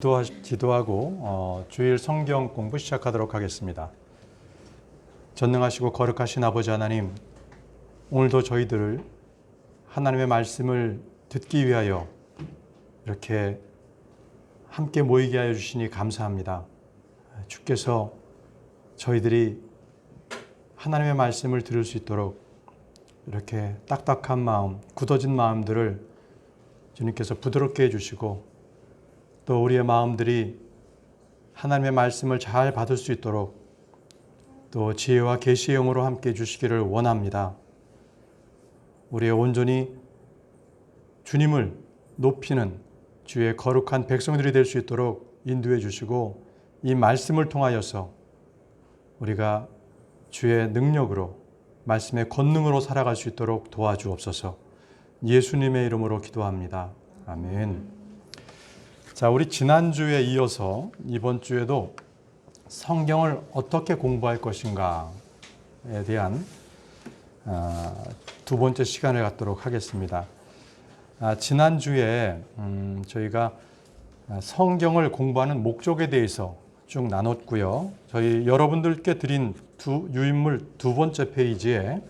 기도하고 주일 성경 공부 시작하도록 하겠습니다. 전능하시고 거룩하신 아버지 하나님, 오늘도 저희들을 하나님의 말씀을 듣기 위하여 이렇게 함께 모이게 하여 주시니 감사합니다. 주께서 저희들이 하나님의 말씀을 들을 수 있도록 이렇게 딱딱한 마음, 굳어진 마음들을 주님께서 부드럽게 해주시고, 또 우리의 마음들이 하나님의 말씀을 잘 받을 수 있도록 또 지혜와 계시의 영으로 함께 해주시기를 원합니다. 우리의 온전히 주님을 높이는 주의 거룩한 백성들이 될 수 있도록 인도해 주시고, 이 말씀을 통하여서 우리가 주의 능력으로, 말씀의 권능으로 살아갈 수 있도록 도와주옵소서. 예수님의 이름으로 기도합니다. 아멘. 자, 우리 지난주에 이어서 이번 주에도 성경을 어떻게 공부할 것인가에 대한 두 번째 시간을 갖도록 하겠습니다. 지난주에 저희가 성경을 공부하는 목적에 대해서 쭉 나눴고요. 저희 여러분들께 드린 유인물 두 번째 페이지에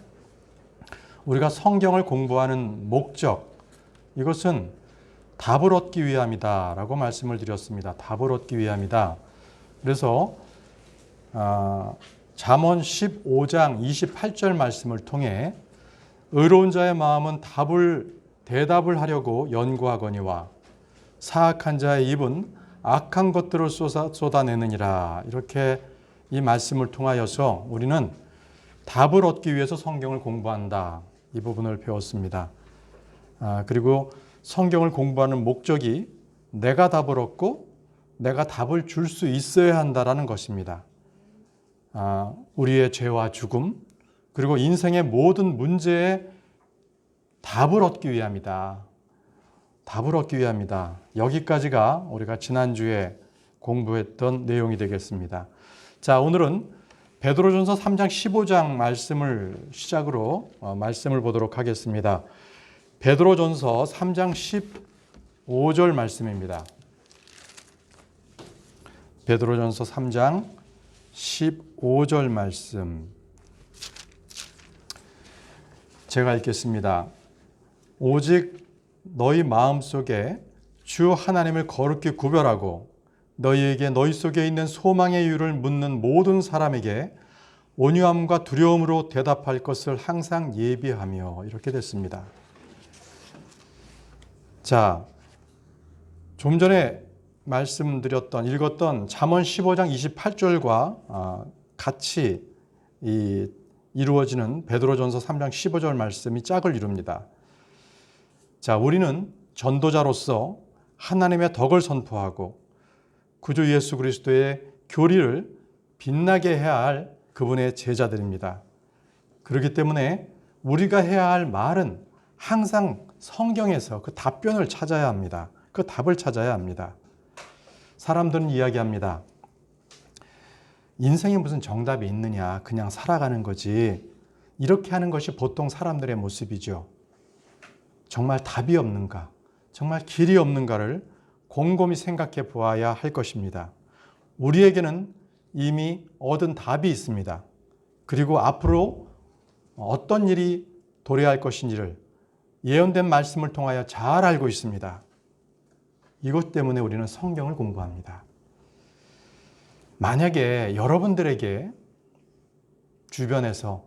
우리가 성경을 공부하는 목적, 이것은 답을 얻기 위함이다 라고 말씀을 드렸습니다. 답을 얻기 위함이다. 그래서 잠언 15장 28절 말씀을 통해 의로운 자의 마음은 대답을 하려고 연구하거니와 사악한 자의 입은 악한 것들을 쏟아내느니라. 이렇게 이 말씀을 통하여서 우리는 답을 얻기 위해서 성경을 공부한다, 이 부분을 배웠습니다. 그리고 성경을 공부하는 목적이 내가 답을 얻고 내가 답을 줄 수 있어야 한다라는 것입니다. 우리의 죄와 죽음, 그리고 인생의 모든 문제에 답을 얻기 위함이다. 답을 얻기 위함이다. 여기까지가 우리가 지난주에 공부했던 내용이 되겠습니다. 자, 오늘은 베드로전서 3장 15장 말씀을 시작으로 말씀을 보도록 하겠습니다. 베드로전서 3장 15절 말씀입니다. 베드로전서 3장 15절 말씀 제가 읽겠습니다. 오직 너희 마음속에 주 하나님을 거룩히 구별하고 너희에게 너희 속에 있는 소망의 이유를 묻는 모든 사람에게 온유함과 두려움으로 대답할 것을 항상 예비하며, 이렇게 됐습니다. 자, 좀 전에 읽었던 잠언 15장 28절과 같이 이루어지는 베드로전서 3장 15절 말씀이 짝을 이룹니다. 자, 우리는 전도자로서 하나님의 덕을 선포하고 구주 예수 그리스도의 교리를 빛나게 해야 할 그분의 제자들입니다. 그렇기 때문에 우리가 해야 할 말은 항상 성경에서 그 답변을 찾아야 합니다. 그 답을 찾아야 합니다. 사람들은 이야기합니다. 인생에 무슨 정답이 있느냐, 그냥 살아가는 거지. 이렇게 하는 것이 보통 사람들의 모습이죠. 정말 답이 없는가, 정말 길이 없는가를 곰곰이 생각해 보아야 할 것입니다. 우리에게는 이미 얻은 답이 있습니다. 그리고 앞으로 어떤 일이 도래할 것인지를 예언된 말씀을 통하여 잘 알고 있습니다. 이것 때문에 우리는 성경을 공부합니다. 만약에 여러분들에게 주변에서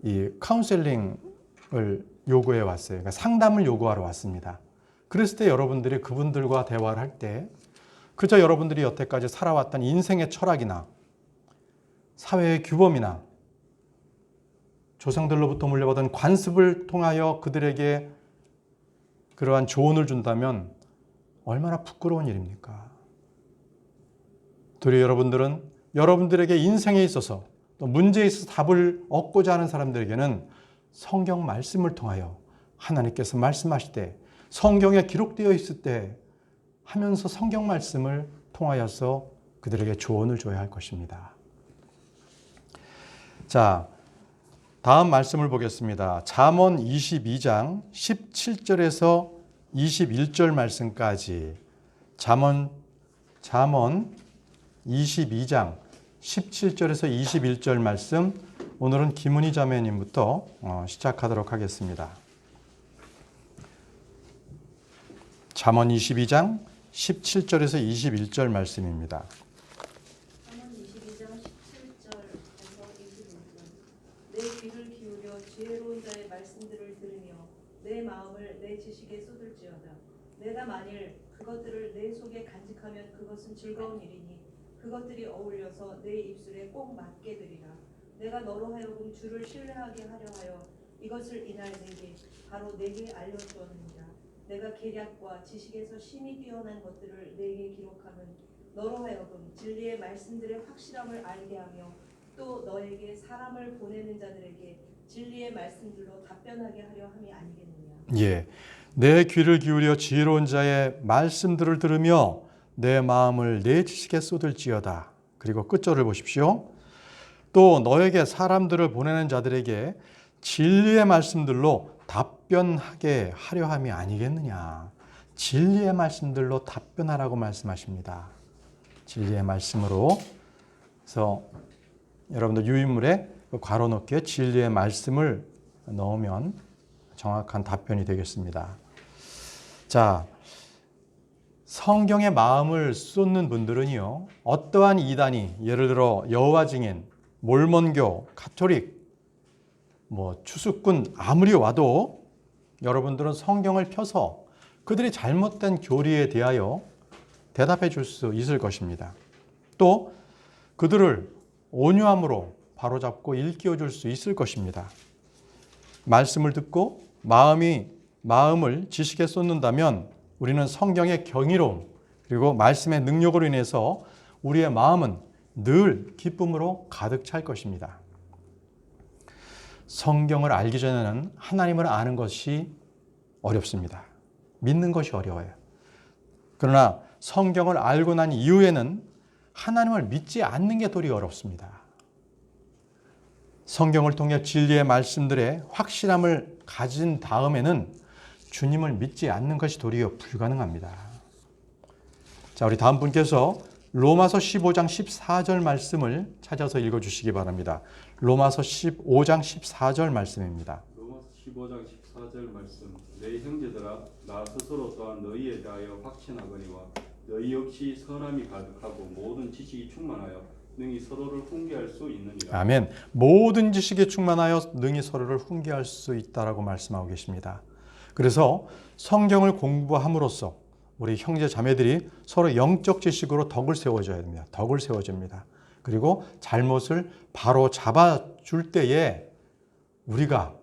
이 카운셀링을 요구해 왔어요. 그러니까 상담을 요구하러 왔습니다. 그랬을 때 여러분들이 그분들과 대화를 할 때 그저 여러분들이 여태까지 살아왔던 인생의 철학이나 사회의 규범이나 조상들로부터 물려받은 관습을 통하여 그들에게 그러한 조언을 준다면 얼마나 부끄러운 일입니까? 도리어 여러분들은 여러분들에게 인생에 있어서 또 문제에 있어서 답을 얻고자 하는 사람들에게는 성경 말씀을 통하여 하나님께서 말씀하실 때, 성경에 기록되어 있을 때 하면서 성경 말씀을 통하여서 그들에게 조언을 줘야 할 것입니다. 자, 다음 말씀을 보겠습니다. 잠언 22장 17절에서 21절 말씀까지 잠언 22장 17절에서 21절 말씀, 오늘은 김은희 자매님부터 시작하도록 하겠습니다. 잠언 22장 17절에서 21절 말씀입니다. 잠언 22장 17절에서 21절. 내 귀를 기울여 지혜로운 자의 말씀들을 들으며 내 마음을 내 지식에 쏟을지어다. 내가 만일 그것들을 내 속에 간직하면 그것은 즐거운 일이니 그것들이 어울려서 내 입술에 꼭 맞게 되리라. 내가 너로 하여금 주를 신뢰하게 하려 하여 이것을 이날 내게 바로 내게 알려주었느니라. 내가 계략과 지식에서 심히 뛰어난 것들을 내게 기록하면 너로 하여금 진리의 말씀들의 확실함을 알게 하며 또 너에게 사람을 보내는 자들에게 진리의 말씀들로 답변하게 하려 함이 아니겠느냐. 예, 내 귀를 기울여 지혜로운 자의 말씀들을 들으며 내 마음을 내 지식에 쏟을지어다. 그리고 끝절을 보십시오. 또 너에게 사람들을 보내는 자들에게 진리의 말씀들로 답변하게 하려 함이 아니겠느냐. 진리의 말씀들로 답변하라고 말씀하십니다. 진리의 말씀으로. 그래서 여러분들 유인물에 괄호 넣기에 진리의 말씀을 넣으면 정확한 답변이 되겠습니다. 자, 성경의 마음을 쏟는 분들은요, 어떠한 이단이, 예를 들어 여호와 증인, 몰몬교, 가톨릭, 추수꾼 아무리 와도 여러분들은 성경을 펴서 그들이 잘못된 교리에 대하여 대답해 줄 수 있을 것입니다. 또 그들을 온유함으로 바로잡고 일깨워 줄 수 있을 것입니다. 말씀을 듣고 마음을 지식에 쏟는다면 우리는 성경의 경이로움 그리고 말씀의 능력으로 인해서 우리의 마음은 늘 기쁨으로 가득 찰 것입니다. 성경을 알기 전에는 하나님을 아는 것이 어렵습니다. 믿는 것이 어려워요. 그러나 성경을 알고 난 이후에는 하나님을 믿지 않는 게 도리 어렵습니다. 성경을 통해 진리의 말씀들의 확실함을 가진 다음에는 주님을 믿지 않는 것이 도리어 불가능합니다. 자, 우리 다음 분께서 로마서 15장 14절 말씀을 찾아서 읽어주시기 바랍니다. 로마서 15장 14절 말씀입니다. 로마서 15장 14절 말씀. 내 형제들아, 나 스스로 또한 너희에 대하여 확신하거니와 너희 역시 선함이 가득하고 모든 지식이 충만하여 능히 서로를 훈계할 수 있느니라. 아멘. 모든 지식에 충만하여 능히 서로를 훈계할 수 있다라고 말씀하고 계십니다. 그래서 성경을 공부함으로써 우리 형제 자매들이 서로 영적 지식으로 덕을 세워줘야 됩니다. 덕을 세워줍니다. 그리고 잘못을 바로 잡아줄 때에 우리가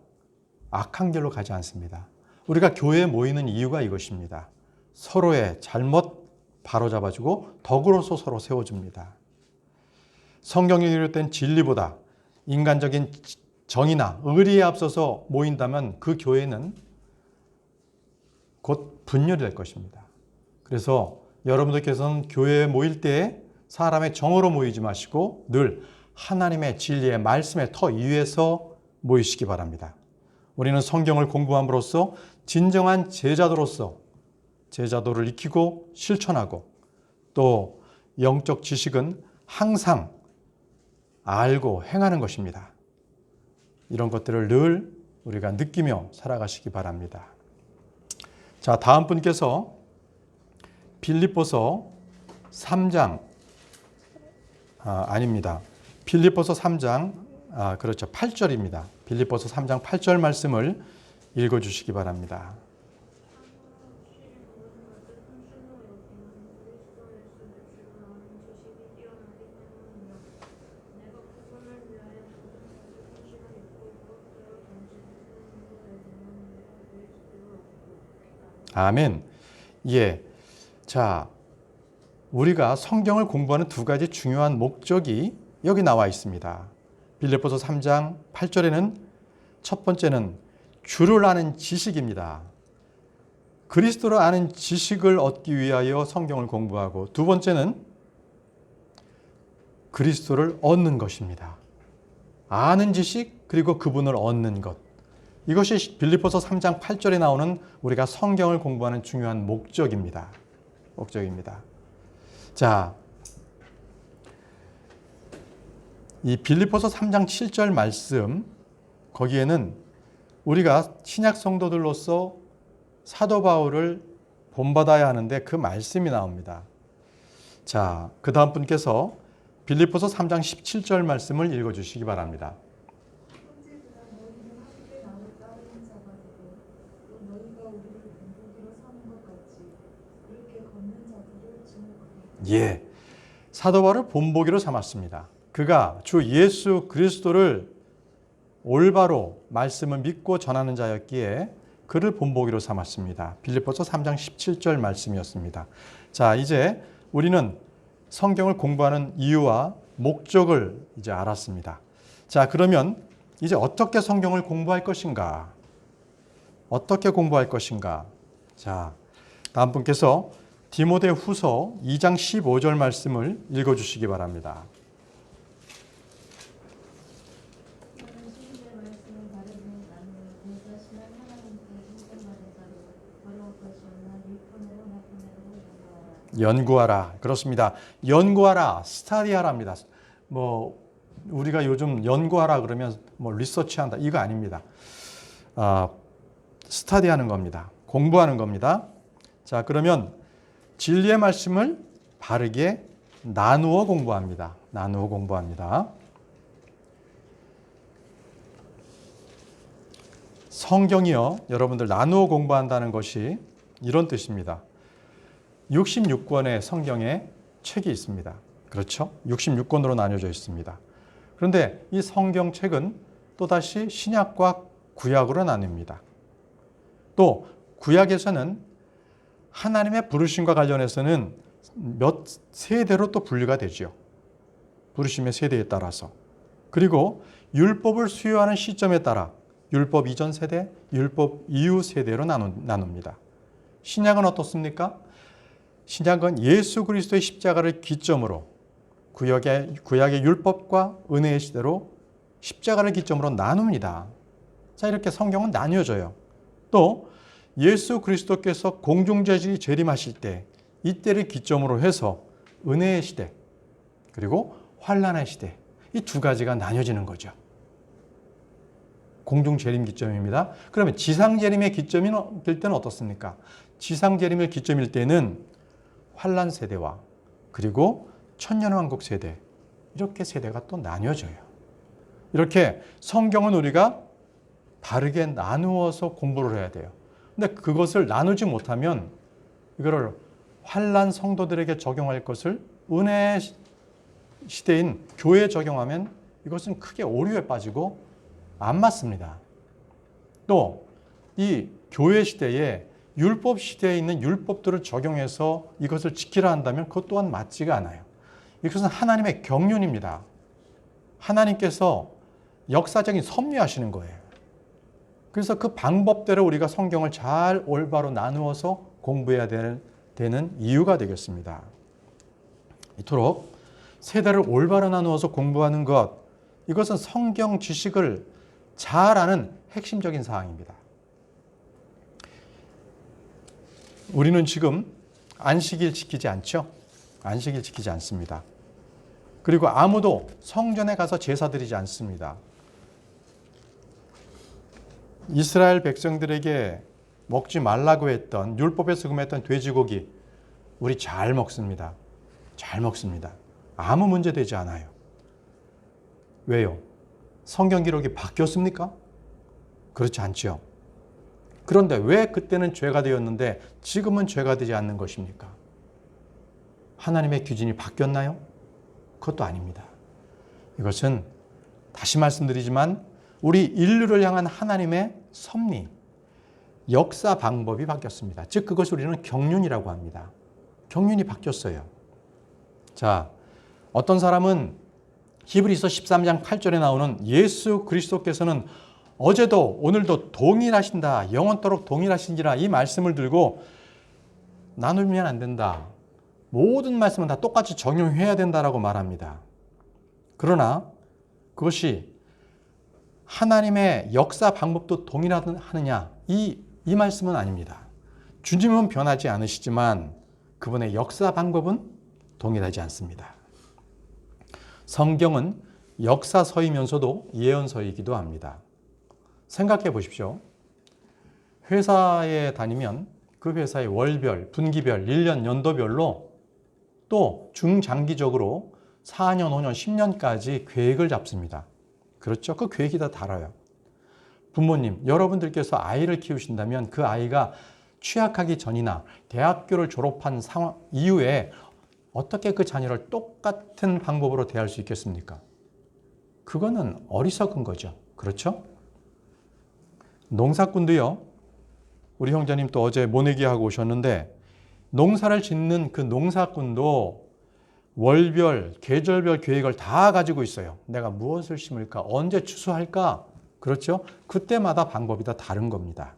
악한 길로 가지 않습니다. 우리가 교회에 모이는 이유가 이것입니다. 서로의 잘못 바로 잡아주고 덕으로서 서로 세워줍니다. 성경에 기록된 진리보다 인간적인 정의나 의리에 앞서서 모인다면 그 교회는 곧 분열이 될 것입니다. 그래서 여러분들께서는 교회에 모일 때 사람의 정으로 모이지 마시고 늘 하나님의 진리의 말씀의 터 위에서 모이시기 바랍니다. 우리는 성경을 공부함으로써 진정한 제자도로서 제자도를 익히고 실천하고 또 영적 지식은 항상 알고 행하는 것입니다. 이런 것들을 늘 우리가 느끼며 살아가시기 바랍니다. 자, 다음 분께서 빌립보서 3장 빌립보서 3장 8절입니다. 빌립보서 3장 8절 말씀을 읽어주시기 바랍니다. 아멘. 예. 자, 우리가 성경을 공부하는 두 가지 중요한 목적이 여기 나와 있습니다. 빌립보서 3장 8절에는 첫 번째는 주를 아는 지식입니다. 그리스도를 아는 지식을 얻기 위하여 성경을 공부하고, 두 번째는 그리스도를 얻는 것입니다. 아는 지식 그리고 그분을 얻는 것. 이것이 빌립보서 3장 8절에 나오는 우리가 성경을 공부하는 중요한 목적입니다. 자, 이 빌립보서 3장 7절 말씀, 거기에는 우리가 신약 성도들로서 사도 바울을 본받아야 하는데 그 말씀이 나옵니다. 자, 그 다음 분께서 빌립보서 3장 17절 말씀을 읽어주시기 바랍니다. 형제들아 너희는 함께 나를 따르는 자가 되고 또 너희가 우리를 본보기로 삼은 것 같이 그렇게 걷는 자들을 주목하라. 예, 사도 바울을 본보기로 삼았습니다. 그가 주 예수 그리스도를 올바로 말씀을 믿고 전하는 자였기에 그를 본보기로 삼았습니다. 빌립보서 3장 17절 말씀이었습니다. 자, 이제 우리는 성경을 공부하는 이유와 목적을 이제 알았습니다. 자, 그러면 이제 어떻게 성경을 공부할 것인가? 어떻게 공부할 것인가? 자, 다음 분께서 디모데 후서 2장 15절 말씀을 읽어주시기 바랍니다. 너는 주님의 말씀을 바르는 나누어 공자신한 하나님께 인정받은 자로 더러울 것이 없나 일꾼으로 나쁜 애로 연구하라. 그렇습니다. 연구하라. 스타디하랍니다. 우리가 요즘 연구하라 그러면 리서치한다. 이거 아닙니다. 스타디하는 겁니다. 공부하는 겁니다. 자, 그러면 진리의 말씀을 바르게 나누어 공부합니다. 나누어 공부합니다. 성경이요, 여러분들 나누어 공부한다는 것이 이런 뜻입니다. 66권의 성경에 책이 있습니다. 그렇죠? 66권으로 나뉘어져 있습니다. 그런데 이 성경책은 또다시 신약과 구약으로 나뉩니다. 또 구약에서는 하나님의 부르심과 관련해서는 몇 세대로 또 분류가 되죠. 부르심의 세대에 따라서. 그리고 율법을 수요하는 시점에 따라 율법 이전 세대, 율법 이후 세대로 나눕니다. 신약은 어떻습니까? 신약은 예수 그리스도의 십자가를 기점으로 구약의 율법과 은혜의 시대로 십자가를 기점으로 나눕니다. 자, 이렇게 성경은 나뉘어져요. 또 예수 그리스도께서 공중제지 재림하실 때 이때를 기점으로 해서 은혜의 시대 그리고 환난의 시대, 이 두 가지가 나뉘어지는 거죠. 공중재림 기점입니다. 그러면 지상재림의 기점이 될 때는 어떻습니까? 지상재림의 기점일 때는 환난 세대와 그리고 천년왕국 세대, 이렇게 세대가 또 나뉘어져요. 이렇게 성경은 우리가 바르게 나누어서 공부를 해야 돼요. 근데 그것을 나누지 못하면 이거를 환난 성도들에게 적용할 것을 은혜 시대인 교회에 적용하면 이것은 크게 오류에 빠지고 안 맞습니다. 또 이 교회 시대에 율법 시대에 있는 율법들을 적용해서 이것을 지키라 한다면 그것 또한 맞지가 않아요. 이것은 하나님의 경륜입니다. 하나님께서 역사적인 섭리하시는 거예요. 그래서 그 방법대로 우리가 성경을 잘 올바로 나누어서 공부해야 되는 이유가 되겠습니다. 이토록 세대를 올바로 나누어서 공부하는 것, 이것은 성경 지식을 잘 아는 핵심적인 사항입니다. 우리는 지금 안식일 지키지 않죠? 안식일 지키지 않습니다. 그리고 아무도 성전에 가서 제사 드리지 않습니다. 이스라엘 백성들에게 먹지 말라고 했던, 율법에서 금했던 돼지고기 우리 잘 먹습니다. 잘 먹습니다. 아무 문제 되지 않아요. 왜요? 성경 기록이 바뀌었습니까? 그렇지 않죠. 그런데 왜 그때는 죄가 되었는데 지금은 죄가 되지 않는 것입니까? 하나님의 기준이 바뀌었나요? 그것도 아닙니다. 이것은 다시 말씀드리지만 우리 인류를 향한 하나님의 섭리, 역사 방법이 바뀌었습니다. 즉 그것을 우리는 경륜이라고 합니다. 경륜이 바뀌었어요. 자, 어떤 사람은 히브리서 13장 8절에 나오는 예수 그리스도께서는 어제도 오늘도 동일하신다, 영원토록 동일하신지라, 이 말씀을 들고 나누면 안 된다, 모든 말씀은 다 똑같이 적용해야 된다라고 말합니다. 그러나 그것이 하나님의 역사 방법도 동일하느냐? 이 말씀은 아닙니다. 주님은 변하지 않으시지만 그분의 역사 방법은 동일하지 않습니다. 성경은 역사서이면서도 예언서이기도 합니다. 생각해 보십시오. 회사에 다니면 그 회사의 월별, 분기별, 1년, 연도별로 또 중장기적으로 4년, 5년, 10년까지 계획을 잡습니다. 그렇죠? 그 계획이 다 달아요. 부모님, 여러분들께서 아이를 키우신다면 그 아이가 취학하기 전이나 대학교를 졸업한 상황 이후에 어떻게 그 자녀를 똑같은 방법으로 대할 수 있겠습니까? 그거는 어리석은 거죠. 그렇죠? 농사꾼도요. 우리 형제님 또 어제 모내기하고 오셨는데 농사를 짓는 그 농사꾼도 월별, 계절별 계획을 다 가지고 있어요. 내가 무엇을 심을까? 언제 추수할까? 그렇죠? 그때마다 방법이 다 다른 겁니다.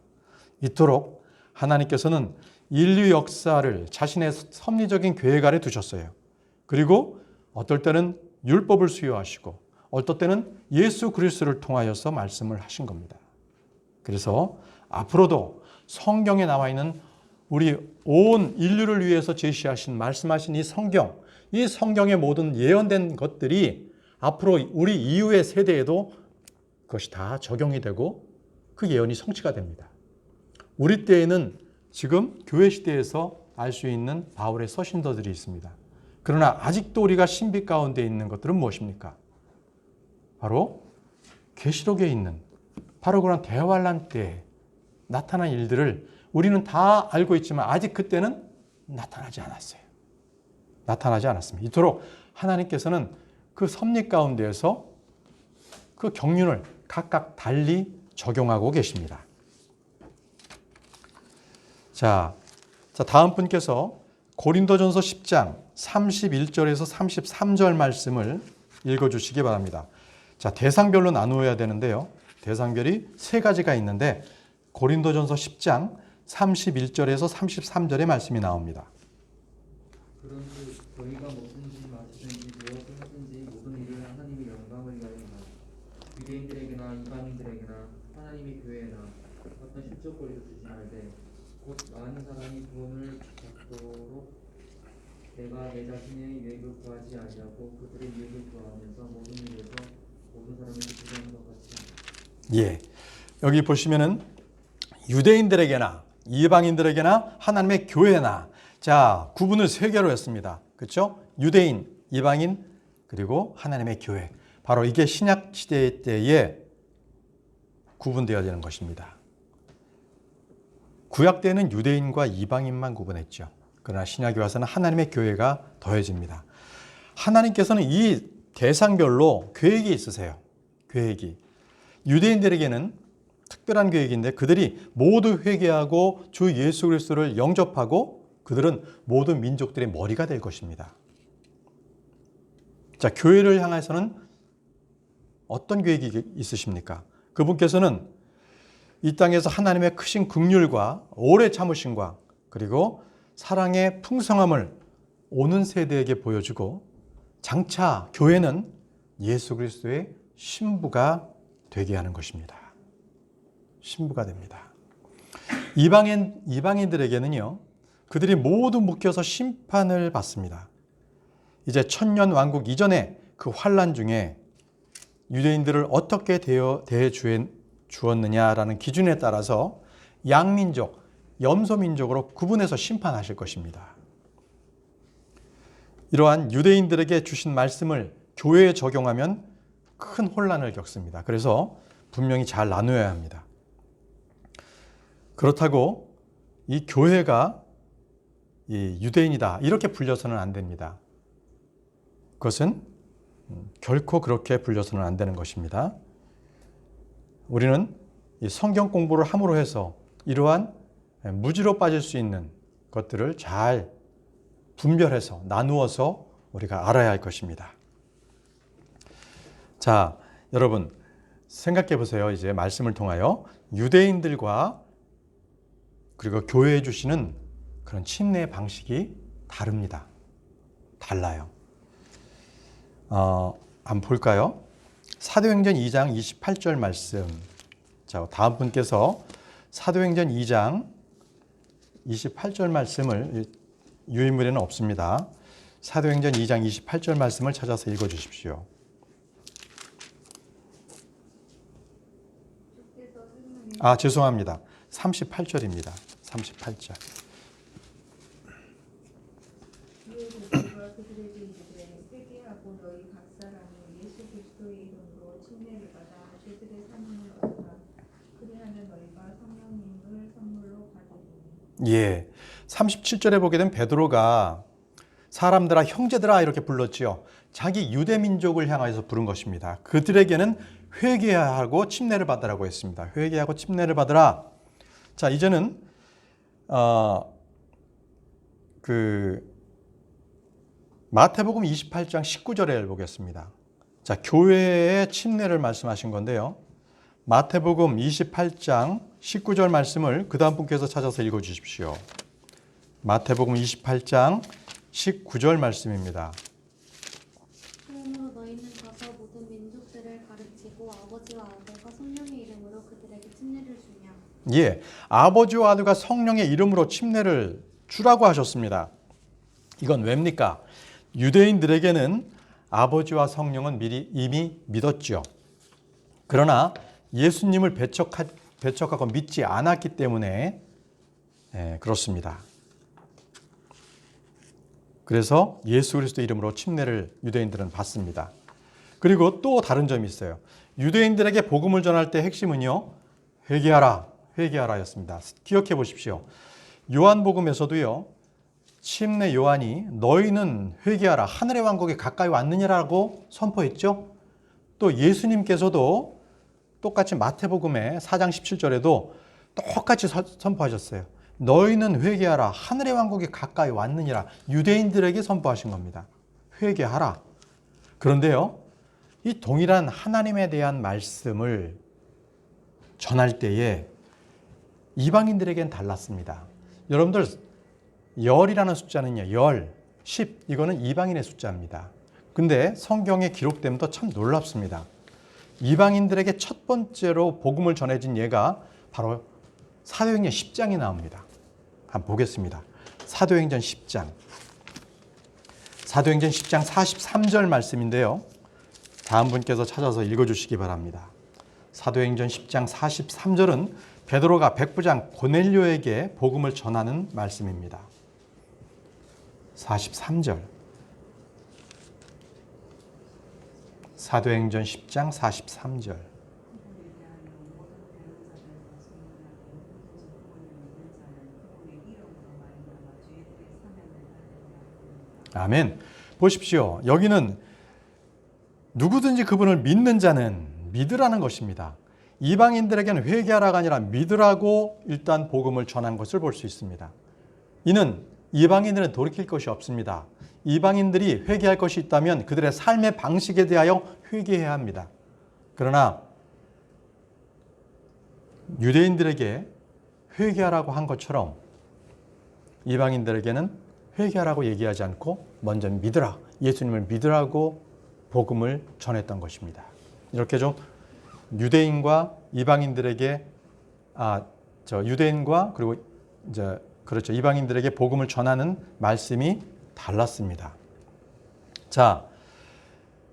이토록 하나님께서는 인류 역사를 자신의 섭리적인 계획 아래 두셨어요. 그리고 어떨 때는 율법을 수여하시고 어떨 때는 예수 그리스도를 통하여서 말씀을 하신 겁니다. 그래서 앞으로도 성경에 나와 있는 우리 온 인류를 위해서 제시하신 말씀하신 이 성경의 모든 예언된 것들이 앞으로 우리 이후의 세대에도 그것이 다 적용이 되고 그 예언이 성취가 됩니다. 우리 때에는 지금 교회 시대에서 알 수 있는 바울의 서신서들이 있습니다. 그러나 아직도 우리가 신비 가운데 있는 것들은 무엇입니까? 바로 계시록에 있는 바로 그런 대환란 때에 나타난 일들을 우리는 다 알고 있지만 아직 그때는 나타나지 않았어요. 나타나지 않았습니다. 이토록 하나님께서는 그 섭리 가운데에서 그 경륜을 각각 달리 적용하고 계십니다. 자, 다음 분께서 고린도전서 10장 31절에서 33절 말씀을 읽어주시기 바랍니다. 자, 대상별로 나누어야 되는데요. 대상별이 세 가지가 있는데 고린도전서 10장 31절에서 33절의 말씀이 나옵니다. 그런즉 저희가 먹든지 마시든지 무엇을 하든지 모든 일을 하나님의 영광을 위하여나 유대인들에게나 이방인들에게나 하나님의 교회에나 어떤 실적거리도 주지 말되 곧 많은 사람이 구원을 받도록 내가 내 자신의 유익을 구하지 아니하고 그들의 유익을 구하면서 모든 일에서 모든 사람을 기쁘게 하는 것 같이. 예, 여기 보시면은 유대인들에게나 이방인들에게나 하나님의 교회나 자 구분을 세 개로 했습니다. 그렇죠? 유대인, 이방인 그리고 하나님의 교회. 바로 이게 신약 시대 때에 구분되어야 되는 것입니다. 구약 때는 유대인과 이방인만 구분했죠. 그러나 신약에 와서는 하나님의 교회가 더해집니다. 하나님께서는 이 대상별로 계획이 있으세요. 계획이. 유대인들에게는 특별한 계획인데 그들이 모두 회개하고 주 예수 그리스도를 영접하고 그들은 모든 민족들의 머리가 될 것입니다. 자, 교회를 향해서는 어떤 계획이 있으십니까? 그분께서는 이 땅에서 하나님의 크신 긍휼과 오래 참으심과 그리고 사랑의 풍성함을 오는 세대에게 보여주고 장차 교회는 예수 그리스도의 신부가 되게 하는 것입니다. 신부가 됩니다. 이방인들에게는요, 그들이 모두 묶여서 심판을 받습니다. 이제 천년 왕국 이전에 그 환란 중에 유대인들을 어떻게 대해 주었느냐라는 기준에 따라서 양민족, 염소민족으로 구분해서 심판하실 것입니다. 이러한 유대인들에게 주신 말씀을 교회에 적용하면 큰 혼란을 겪습니다. 그래서 분명히 잘 나누어야 합니다. 그렇다고 이 교회가 이 유대인이다 이렇게 불려서는 안 됩니다. 그것은 결코 그렇게 불려서는 안 되는 것입니다. 우리는 이 성경 공부를 함으로 해서 이러한 무지로 빠질 수 있는 것들을 잘 분별해서 나누어서 우리가 알아야 할 것입니다. 자, 여러분 생각해 보세요. 이제 말씀을 통하여 유대인들과 그리고 교회에 주시는 그런 침례의 방식이 다릅니다. 달라요. 한번 볼까요? 사도행전 2장 28절 말씀. 자, 다음 분께서 사도행전 2장 28절 말씀을 유인물에는 없습니다. 사도행전 2장 28절 말씀을 찾아서 읽어 주십시오. 죄송합니다. 38절입니다. 38절. 이에 베드로가 그들에게 이르되 회개하고 너희 각 사람이 예수 그리스도의 이름으로 침례를 받아 죄들의 사명을 받으라. 그리하면 너희가 성령님을 선물로 받으리니. 예. 37절에 보게 되면 베드로가 사람들아 형제들아 이렇게 불렀지요. 자기 유대 민족을 향하여서 부른 것입니다. 그들에게는 회개하고 침례를 받으라고 했습니다. 회개하고 침례를 받으라. 자, 이제는 마태복음 28장 19절을 보겠습니다. 자, 교회의 침례를 말씀하신 건데요. 마태복음 28장 19절 말씀을 그 다음 분께서 찾아서 읽어 주십시오. 마태복음 28장 19절 말씀입니다. 그러므로 너희는 가서 모든 민족들을 가르치고 아버지와 아들과 성령의 이름으로 그들에게 침례를 주며. 예, 아버지와 아들과 성령의 이름으로 침례를 주라고 하셨습니다. 이건 왜입니까? 유대인들에게는 아버지와 성령은 미리 이미 믿었죠. 그러나 예수님을 배척하고 믿지 않았기 때문에 그렇습니다. 그래서 예수 그리스도 이름으로 침례를 유대인들은 받습니다. 그리고 또 다른 점이 있어요. 유대인들에게 복음을 전할 때 핵심은요, 회개하라, 회개하라였습니다. 기억해 보십시오. 요한복음에서도요, 침례 요한이 너희는 회개하라, 하늘의 왕국에 가까이 왔느니라고 선포했죠. 또 예수님께서도 똑같이 마태복음의 4장 17절에도 똑같이 선포하셨어요. 너희는 회개하라, 하늘의 왕국이 가까이 왔느니라. 유대인들에게 선포하신 겁니다. 회개하라. 그런데요, 이 동일한 하나님에 대한 말씀을 전할 때에 이방인들에겐 달랐습니다. 여러분들, 열이라는 숫자는요, 10, 이거는 이방인의 숫자입니다. 근데 성경에 기록되면서 참 놀랍습니다. 이방인들에게 첫 번째로 복음을 전해진 예가 바로 사도행전 10장이 나옵니다. 한번 보겠습니다. 사도행전 10장. 사도행전 10장 43절 말씀인데요. 다음 분께서 찾아서 읽어주시기 바랍니다. 사도행전 10장 43절은 베드로가 백부장 고넬료에게 복음을 전하는 말씀입니다. 43절. 사도행전 10장 43절. 아멘. 보십시오. 여기는 누구든지 그분을 믿는 자는 믿으라는 것입니다. 이방인들에게는 회개하라가 아니라 믿으라고 일단 복음을 전한 것을 볼 수 있습니다. 이는 이방인들은 돌이킬 것이 없습니다. 이방인들이 회개할 것이 있다면 그들의 삶의 방식에 대하여 회개해야 합니다. 그러나 유대인들에게 회개하라고 한 것처럼 이방인들에게는 회개하라고 얘기하지 않고 먼저 믿으라, 예수님을 믿으라고 복음을 전했던 것입니다. 이렇게 좀 유대인과 이방인들에게 유대인과 그리고 그렇죠, 이방인들에게 복음을 전하는 말씀이 달랐습니다. 자,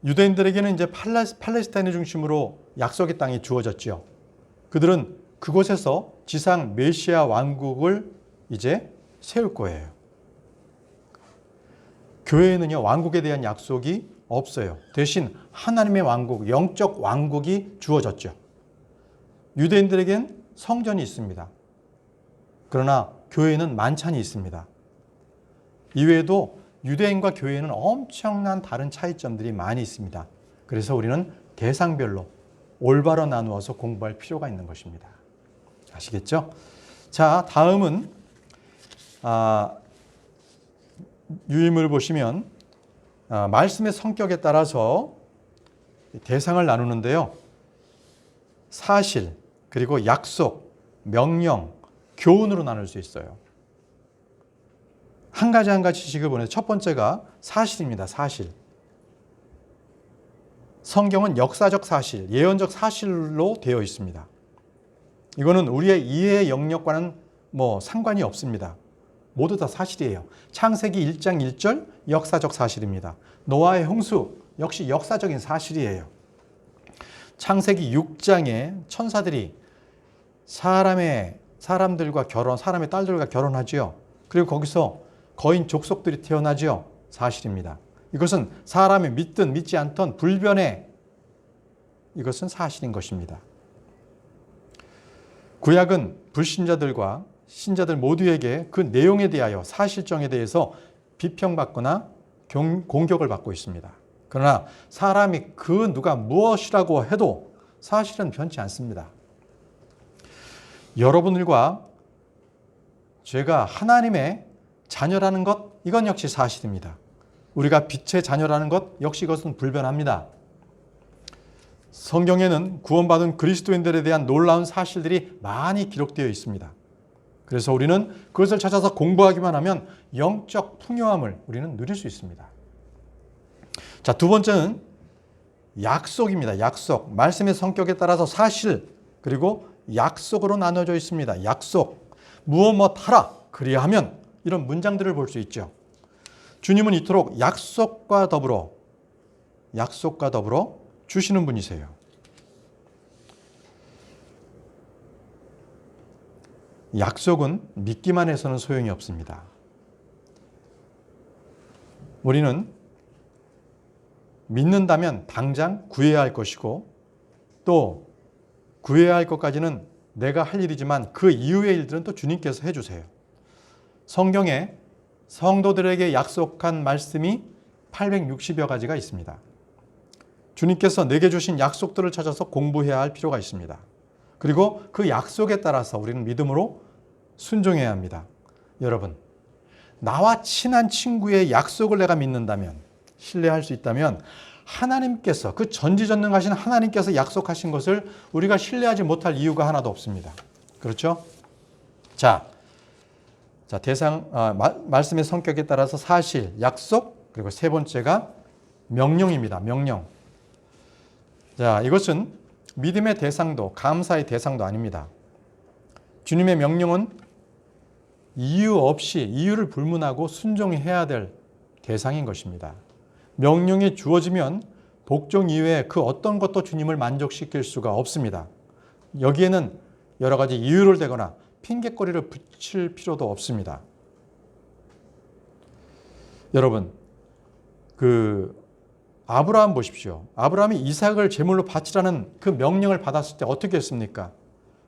유대인들에게는 이제 팔레스타인을 중심으로 약속의 땅이 주어졌죠. 그들은 그곳에서 지상 메시아 왕국을 이제 세울 거예요. 교회에는요, 왕국에 대한 약속이 없어요. 대신 하나님의 왕국, 영적 왕국이 주어졌죠. 유대인들에겐 성전이 있습니다. 그러나 교회에는 만찬이 있습니다. 이외에도 유대인과 교회에는 엄청난 다른 차이점들이 많이 있습니다. 그래서 우리는 대상별로 올바로 나누어서 공부할 필요가 있는 것입니다. 아시겠죠? 자, 다음은 유임을 보시면 말씀의 성격에 따라서 대상을 나누는데요. 사실, 그리고 약속, 명령, 교훈으로 나눌 수 있어요. 한 가지 지식을 보내서 첫 번째가 사실입니다. 사실. 성경은 역사적 사실, 예언적 사실로 되어 있습니다. 이거는 우리의 이해의 영역과는 상관이 없습니다. 모두 다 사실이에요. 창세기 1장 1절 역사적 사실입니다. 노아의 홍수 역시 역사적인 사실이에요. 창세기 6장에 천사들이 사람들과 사람의 딸들과 결혼하지요. 그리고 거기서 거인 족속들이 태어나지요. 사실입니다. 이것은 사람이 믿든 믿지 않던 불변의 이것은 사실인 것입니다. 구약은 불신자들과 신자들 모두에게 그 내용에 대하여 사실정에 대해서 비평받거나 공격을 받고 있습니다. 그러나 사람이 그 누가 무엇이라고 해도 사실은 변치 않습니다. 여러분들과 제가 하나님의 자녀라는 것, 이건 역시 사실입니다. 우리가 빛의 자녀라는 것 역시 이것은 불변합니다. 성경에는 구원받은 그리스도인들에 대한 놀라운 사실들이 많이 기록되어 있습니다. 그래서 우리는 그것을 찾아서 공부하기만 하면 영적 풍요함을 우리는 누릴 수 있습니다. 자, 두 번째는 약속입니다. 약속. 말씀의 성격에 따라서 사실 그리고 약속으로 나눠져 있습니다. 약속. 무엇 하라 그리하면 이런 문장들을 볼 수 있죠. 주님은 이토록 약속과 더불어 주시는 분이세요. 약속은 믿기만 해서는 소용이 없습니다. 우리는 믿는다면 당장 구해야 할 것이고 또 구해야 할 것까지는 내가 할 일이지만 그 이후의 일들은 또 주님께서 해주세요. 성경에 성도들에게 약속한 말씀이 860여 가지가 있습니다. 주님께서 내게 주신 약속들을 찾아서 공부해야 할 필요가 있습니다. 그리고 그 약속에 따라서 우리는 믿음으로 순종해야 합니다. 여러분, 나와 친한 친구의 약속을 내가 믿는다면, 신뢰할 수 있다면 하나님께서, 그 전지전능하신 하나님께서 약속하신 것을 우리가 신뢰하지 못할 이유가 하나도 없습니다. 그렇죠? 자, 말씀의 성격에 따라서 사실, 약속, 그리고 세 번째가 명령입니다. 명령. 자, 이것은 믿음의 대상도, 감사의 대상도 아닙니다. 주님의 명령은 이유 없이, 이유를 불문하고 순종해야 될 대상인 것입니다. 명령이 주어지면 복종 이외에 그 어떤 것도 주님을 만족시킬 수가 없습니다. 여기에는 여러 가지 이유를 대거나 핑계거리를 붙일 필요도 없습니다. 여러분, 아브라함 보십시오. 아브라함이 이삭을 제물로 바치라는 그 명령을 받았을 때 어떻게 했습니까?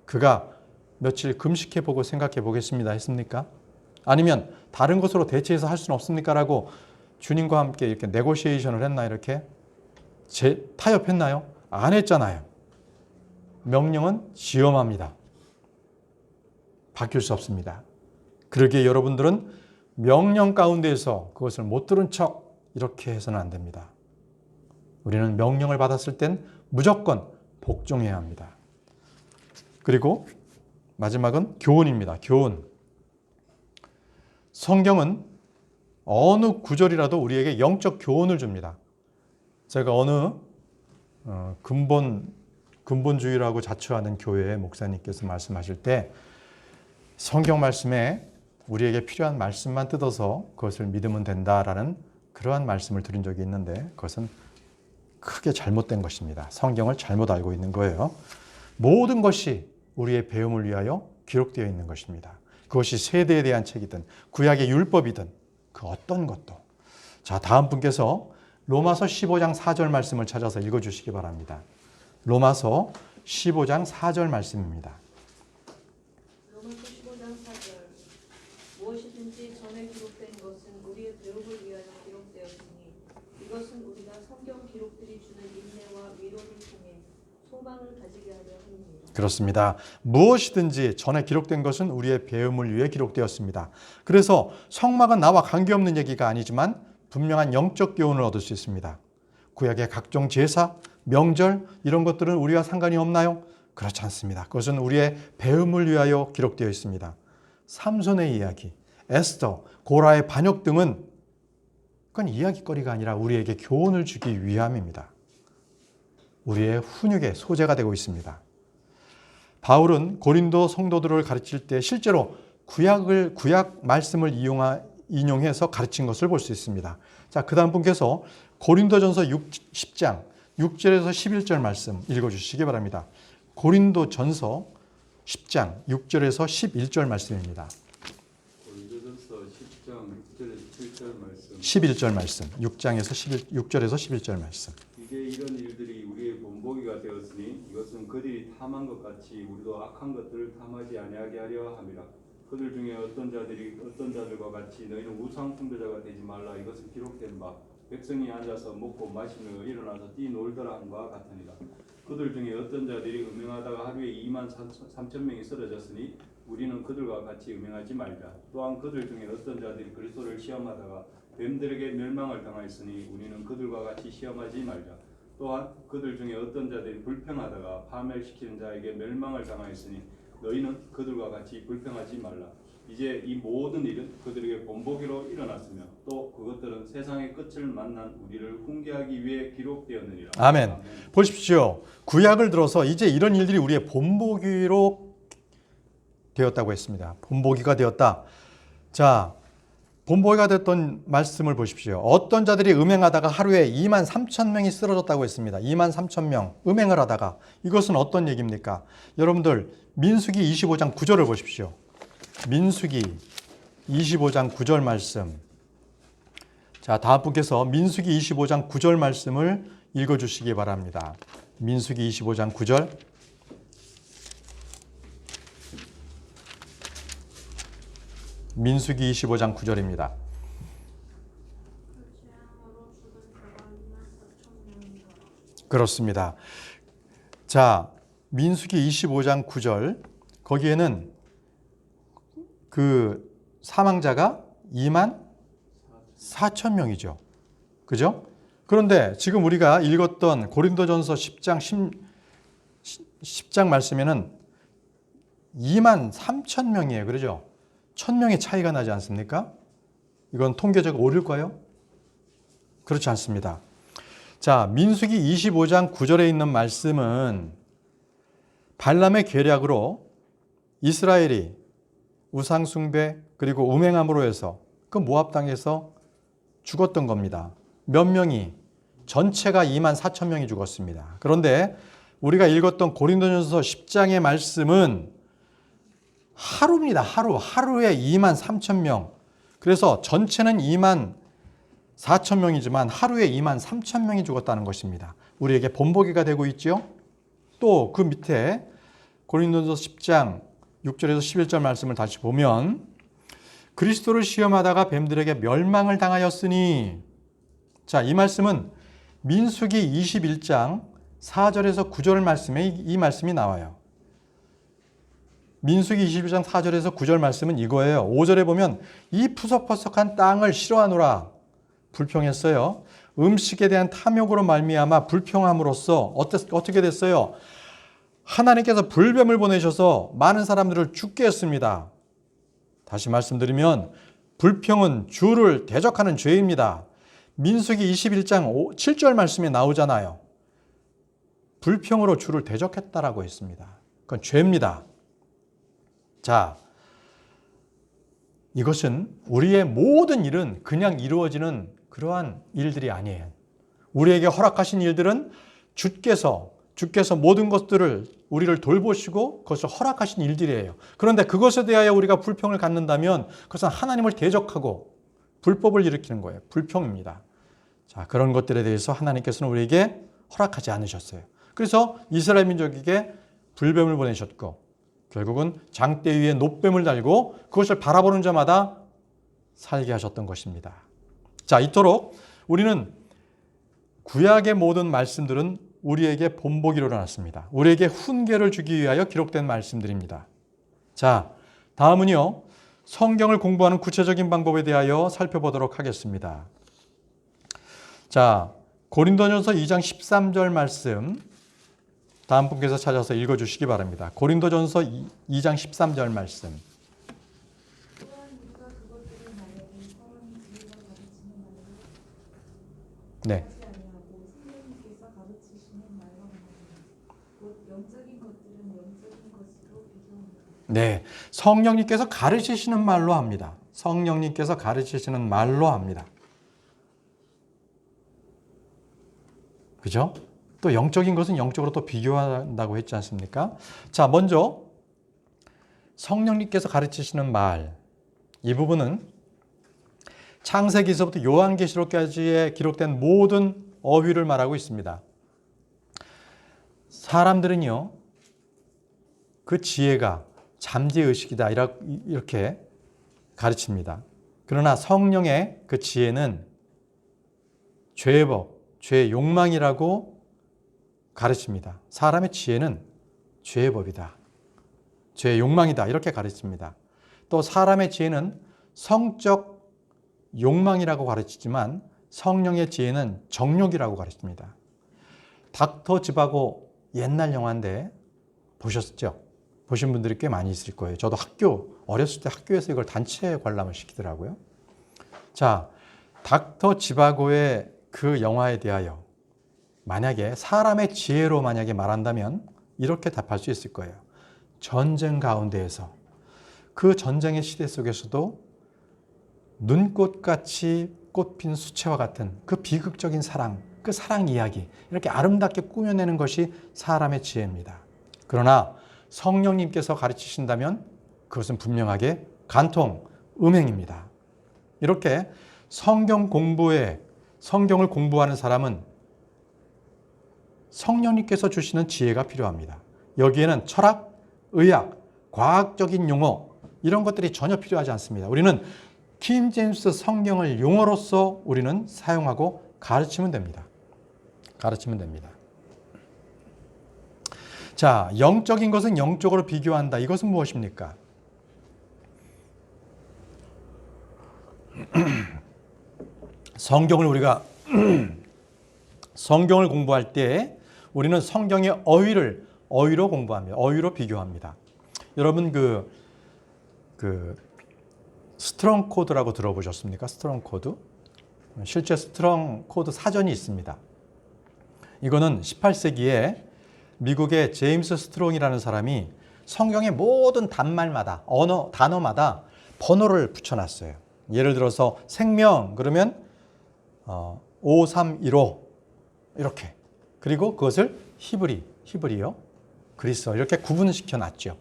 그가 며칠 금식해보고 생각해보겠습니다 했습니까? 아니면 다른 것으로 대체해서 할 수는 없습니까? 라고 주님과 함께 이렇게 네고시에이션을 했나, 이렇게 타협했나요? 안 했잖아요. 명령은 시험합니다. 바뀔 수 없습니다. 그러기에 여러분들은 명령 가운데에서 그것을 못 들은 척 이렇게 해서는 안 됩니다. 우리는 명령을 받았을 땐 무조건 복종해야 합니다. 그리고 마지막은 교훈입니다. 교훈. 성경은 어느 구절이라도 우리에게 영적 교훈을 줍니다. 제가 어느 근본주의라고 자처하는 교회의 목사님께서 말씀하실 때 성경 말씀에 우리에게 필요한 말씀만 뜯어서 그것을 믿으면 된다라는 그러한 말씀을 드린 적이 있는데 그것은 크게 잘못된 것입니다. 성경을 잘못 알고 있는 거예요. 모든 것이 우리의 배움을 위하여 기록되어 있는 것입니다. 그것이 세대에 대한 책이든 구약의 율법이든 그 어떤 것도. 자, 다음 분께서 로마서 15장 4절 말씀을 찾아서 읽어주시기 바랍니다. 로마서 15장 4절 말씀입니다. 로마서 15장 4절 무엇이든지 전에 기록된 것은 우리의 배움을 위하여 기록되었으니 이것은 우리가 성경 기록들이 주는 인내와 위로를 통해 소망을 가지게 하려 합니다. 그렇습니다. 무엇이든지 전에 기록된 것은 우리의 배움을 위해 기록되었습니다. 그래서 성막은 나와 관계없는 얘기가 아니지만 분명한 영적 교훈을 얻을 수 있습니다. 구약의 각종 제사, 명절 이런 것들은 우리와 상관이 없나요? 그렇지 않습니다. 그것은 우리의 배움을 위하여 기록되어 있습니다. 삼손의 이야기, 에스더, 고라의 반역 등은 그건 이야기거리가 아니라 우리에게 교훈을 주기 위함입니다. 우리의 훈육의 소재가 되고 있습니다. 바울은 고린도 성도들을 가르칠 때 실제로 구약 말씀을 인용해서 가르친 것을 볼 수 있습니다. 자, 그 다음 분께서 고린도전서 10장 6절에서 11절 말씀 읽어주시기 바랍니다. 고린도전서 10장 6절에서 11절 말씀입니다. 고린도전서 10장 6절에서 7절 말씀. 11절 말씀. 6절에서 11절 말씀. 이제 이런 일들이 우리의 본보기가 되었으니 이것은 그들이 탐한 것 같이 우리도 악한 것들을 탐하지 아니하게 하려 함이라. 그들 중에 어떤 자들과 같이 너희는 우상 숭배자가 되지 말라. 이것은 기록된 바 백성이 앉아서 먹고 마시며 일어나서 뛰놀더라 함과 같으니라. 그들 중에 어떤 자들이 음행하다가 하루에 2만 3천 명이 쓰러졌으니 우리는 그들과 같이 음행하지 말자. 또한 그들 중에 어떤 자들이 그리스도를 시험하다가 뱀들에게 멸망을 당하였으니 우리는 그들과 같이 시험하지 말자. 또한 그들 중에 어떤 자들이 불평하다가 파멸시키는 자에게 멸망을 당하였으니 너희는 그들과 같이 불평하지 말라. 이제 이 모든 일은 그들에게 본보기로 일어났으며 또 그것들은 세상의 끝을 만난 우리를 훈계하기 위해 기록되었느니라. 아멘. 보십시오. 구약을 들어서 이제 이런 일들이 우리의 본보기로 되었다고 했습니다. 본보기가 되었다. 자, 본보기가 됐던 말씀을 보십시오. 어떤 자들이 음행하다가 하루에 2만 3천 명이 쓰러졌다고 했습니다. 2만 3천 명 음행을 하다가. 이것은 어떤 얘기입니까? 여러분들 민수기 25장 9절을 보십시오. 민수기 25장 9절 말씀. 자, 다음 분께서 민수기 25장 9절 말씀을 읽어주시기 바랍니다. 민수기 25장 9절. 민수기 25장 9절입니다. 그렇습니다. 자, 민수기 25장 9절. 거기에는 그 사망자가 2만 4천 명이죠. 그죠? 그런데 지금 우리가 읽었던 고린도전서 10장 말씀에는 2만 3천 명이에요. 그러죠? 1,000명의 차이가 나지 않습니까? 이건 통계적 오류일까요? 그렇지 않습니다. 자, 민수기 25장 9절에 있는 말씀은 발람의 계략으로 이스라엘이 우상숭배 그리고 음행함으로 해서 그 모압 땅에서 죽었던 겁니다. 몇 명이? 전체가 2만 4천 명이 죽었습니다. 그런데 우리가 읽었던 고린도전서 10장의 말씀은 하루입니다. 하루에 2만 3천 명. 그래서 전체는 2만 4천 명이지만 하루에 2만 3천 명이 죽었다는 것입니다. 우리에게 본보기가 되고 있죠. 또 그 밑에 고린도전서 10장 6절에서 11절 말씀을 다시 보면 그리스도를 시험하다가 뱀들에게 멸망을 당하였으니, 자, 이 말씀은 민수기 21장 4절에서 9절 말씀에 이 말씀이 나와요. 민수기 21장 4절에서 9절 말씀은 이거예요. 5절에 보면 이 푸석푸석한 땅을 싫어하노라 불평했어요. 음식에 대한 탐욕으로 말미암아 불평함으로써 어떻게 됐어요? 하나님께서 불뱀을 보내셔서 많은 사람들을 죽게 했습니다. 다시 말씀드리면 불평은 주를 대적하는 죄입니다. 민수기 21장 7절 말씀에 나오잖아요. 불평으로 주를 대적했다라고 했습니다. 그건 죄입니다. 자, 이것은 우리의 모든 일은 그냥 이루어지는 그러한 일들이 아니에요. 우리에게 허락하신 일들은 주께서 모든 것들을 우리를 돌보시고 그것을 허락하신 일들이에요. 그런데 그것에 대하여 우리가 불평을 갖는다면 그것은 하나님을 대적하고 불법을 일으키는 거예요. 불평입니다. 자, 그런 것들에 대해서 하나님께서는 우리에게 허락하지 않으셨어요. 그래서 이스라엘 민족에게 불뱀을 보내셨고 결국은 장대 위에 놋뱀을 달고 그것을 바라보는 자마다 살게 하셨던 것입니다. 자, 이토록 우리는 구약의 모든 말씀들은 우리에게 본보기로 일어났습니다. 우리에게 훈계를 주기 위하여 기록된 말씀들입니다. 자, 다음은요, 성경을 공부하는 구체적인 방법에 대하여 살펴보도록 하겠습니다. 자, 고린도전서 2장 13절 말씀 다음 분께서 찾아서 읽어주시기 바랍니다. 고린도전서 2장 13절 말씀. 또한 우리가 그것들을 말하되 사람이 지혜가 가르치는 말로 네. 하지 아니하고 성령님께서 가르치시는 말과 같이 네, 성령님께서 가르치시는 말로 합니다. 성령님께서 가르치시는 말로 합니다. 그죠? 또 영적인 것은 영적으로 또 비교한다고 했지 않습니까? 자, 먼저 성령님께서 가르치시는 말, 이 부분은 창세기서부터 요한계시록까지에 기록된 모든 어휘를 말하고 있습니다. 사람들은요, 그 지혜가 잠재의식이다 이렇게 가르칩니다. 그러나 성령의 그 지혜는 죄의 법, 죄의 욕망이라고 가르칩니다. 사람의 지혜는 죄의 법이다, 죄의 욕망이다 이렇게 가르칩니다. 또 사람의 지혜는 성적 욕망이라고 가르치지만 성령의 지혜는 정욕이라고 가르칩니다. 닥터 지바고 옛날 영화인데 보셨죠? 보신 분들이 꽤 많이 있을 거예요. 저도 어렸을 때 학교에서 이걸 단체 관람을 시키더라고요. 자, 닥터 지바고의 그 영화에 대하여 만약에 사람의 지혜로 만약에 말한다면 이렇게 답할 수 있을 거예요. 전쟁 가운데에서 그 전쟁의 시대 속에서도 눈꽃같이 꽃핀 수채화 같은 그 비극적인 사랑, 그 사랑 이야기 이렇게 아름답게 꾸며내는 것이 사람의 지혜입니다. 그러나 성령님께서 가르치신다면 그것은 분명하게 간통, 음행입니다. 이렇게 성경을 공부하는 사람은 성령님께서 주시는 지혜가 필요합니다. 여기에는 철학, 의학, 과학적인 용어 이런 것들이 전혀 필요하지 않습니다. 우리는 킹 제임스 성경을 용어로서 우리는 사용하고 가르치면 됩니다. 가르치면 됩니다. 자, 영적인 것은 영적으로 비교한다. 이것은 무엇입니까? 성경을 공부할 때 우리는 성경의 어휘로 공부합니다. 어휘로 비교합니다. 여러분 그 스트롱 코드라고 들어보셨습니까? 스트롱 코드? 실제 스트롱 코드 사전이 있습니다. 이거는 18세기에 미국의 제임스 스트롱이라는 사람이 성경의 모든 단말마다 단어마다 번호를 붙여놨어요. 예를 들어서 생명 그러면 5315 이렇게, 그리고 그것을 히브리어, 그리스어 이렇게 구분시켜 놨죠.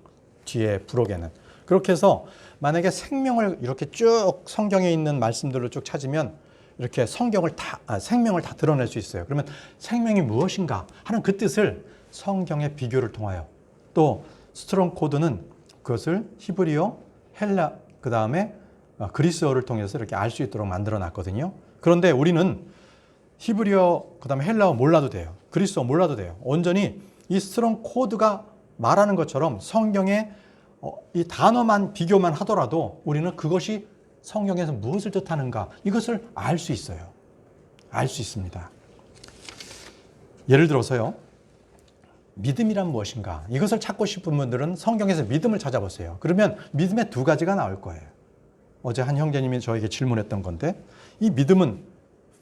뒤에 부록에는. 그렇게 해서 만약에 생명을 이렇게 쭉 성경에 있는 말씀들로 쭉 찾으면 이렇게 생명을 다 드러낼 수 있어요. 그러면 생명이 무엇인가 하는 그 뜻을 성경의 비교를 통하여, 또 스트롱 코드는 그것을 히브리어, 헬라, 그 다음에 그리스어를 통해서 이렇게 알 수 있도록 만들어 놨거든요. 그런데 우리는 히브리어, 그 다음에 헬라어 몰라도 돼요. 그리스어 몰라도 돼요. 온전히 이 스트롱 코드가 말하는 것처럼 성경의 이 단어만 비교만 하더라도 우리는 그것이 성경에서 무엇을 뜻하는가 이것을 알 수 있어요. 알 수 있습니다. 예를 들어서요, 믿음이란 무엇인가 이것을 찾고 싶은 분들은 성경에서 믿음을 찾아보세요. 그러면 믿음의 두 가지가 나올 거예요. 어제 한 형제님이 저에게 질문했던 건데, 이 믿음은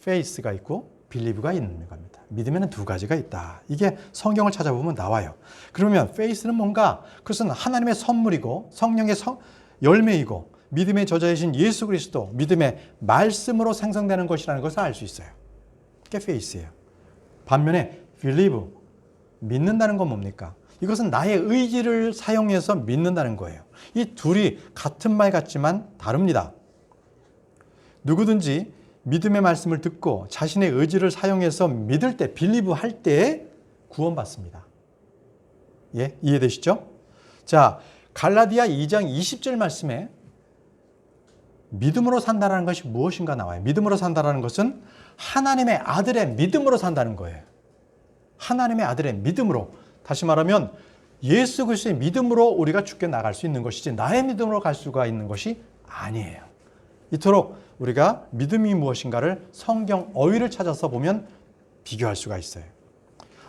faith가 있고 believe가 있는 겁니다. 믿음에는 두 가지가 있다. 이게 성경을 찾아보면 나와요. 그러면 faith는 뭔가? 그것은 하나님의 선물이고 성령의 열매이고 믿음의 저자이신 예수 그리스도, 믿음의 말씀으로 생성되는 것이라는 것을 알 수 있어요. 그게 faith예요. 반면에 believe, 믿는다는 건 뭡니까? 이것은 나의 의지를 사용해서 믿는다는 거예요. 이 둘이 같은 말 같지만 다릅니다. 누구든지 믿음의 말씀을 듣고 자신의 의지를 사용해서 믿을 때, believe 할 때 구원받습니다. 예, 이해되시죠? 자, 갈라디아 2장 20절 말씀에 믿음으로 산다는 것이 무엇인가 나와요. 믿음으로 산다는 것은 하나님의 아들의 믿음으로 산다는 거예요. 하나님의 아들의 믿음으로, 다시 말하면 예수 그리스도의 믿음으로 우리가 죽게 나갈 수 있는 것이지 나의 믿음으로 갈 수가 있는 것이 아니에요. 이토록 우리가 믿음이 무엇인가를 성경 어휘를 찾아서 보면 비교할 수가 있어요.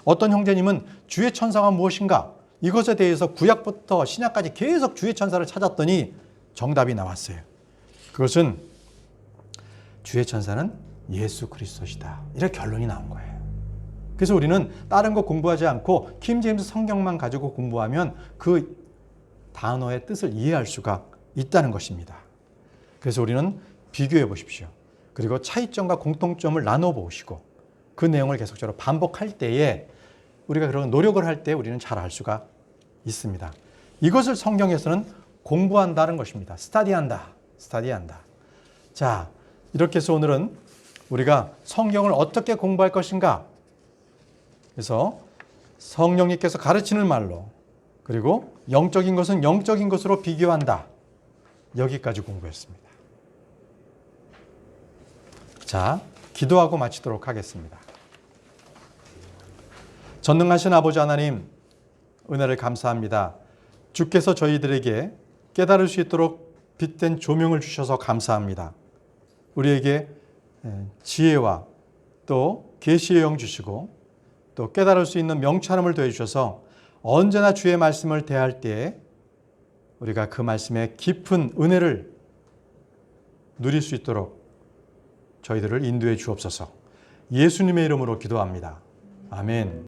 어떤 형제님은 주의 천사가 무엇인가? 이것에 대해서 구약부터 신약까지 계속 주의 천사를 찾았더니 정답이 나왔어요. 그것은 주의 천사는 예수 그리스도시다. 이렇게 결론이 나온 거예요. 그래서 우리는 다른 거 공부하지 않고 킹 제임스 성경만 가지고 공부하면 그 단어의 뜻을 이해할 수가 있다는 것입니다. 그래서 우리는 비교해 보십시오. 그리고 차이점과 공통점을 나눠 보시고 그 내용을 계속적으로 반복할 때에 우리가 그런 노력을 할 때 우리는 잘 알 수가 있습니다. 이것을 성경에서는 공부한다는 것입니다. 스타디한다. 자, 이렇게 해서 오늘은 우리가 성경을 어떻게 공부할 것인가? 그래서 성령님께서 가르치는 말로, 그리고 영적인 것은 영적인 것으로 비교한다. 여기까지 공부했습니다. 자, 기도하고 마치도록 하겠습니다. 전능하신 아버지 하나님, 은혜를 감사합니다. 주께서 저희들에게 깨달을 수 있도록 빛된 조명을 주셔서 감사합니다. 우리에게 지혜와 또 계시의 영 주시고 또 깨달을 수 있는 명철함을 더해 주셔서 언제나 주의 말씀을 대할 때에 우리가 그 말씀의 깊은 은혜를 누릴 수 있도록 저희들을 인도해 주옵소서. 예수님의 이름으로 기도합니다. 아멘.